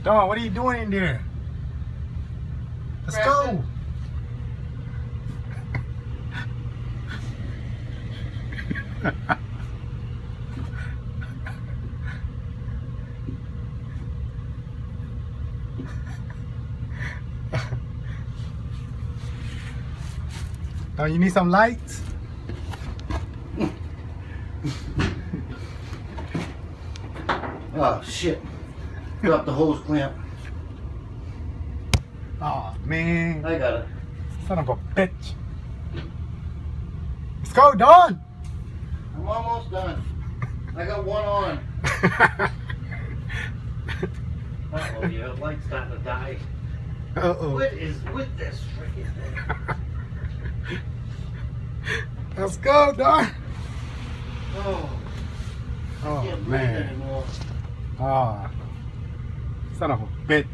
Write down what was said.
Dawn, what are you doing in there? Let's go. Dawn, you need some lights? Oh shit. Drop the hose clamp. Oh man. I got it. Son of a bitch. Let's go, Dawn. I'm almost done. I got one on. Uh-oh, your light's starting to die. Uh-oh. What is with this freaking thing? Let's go, Dawn. Oh, I Oh can't breathe man. anymore. Ah, son of a bitch.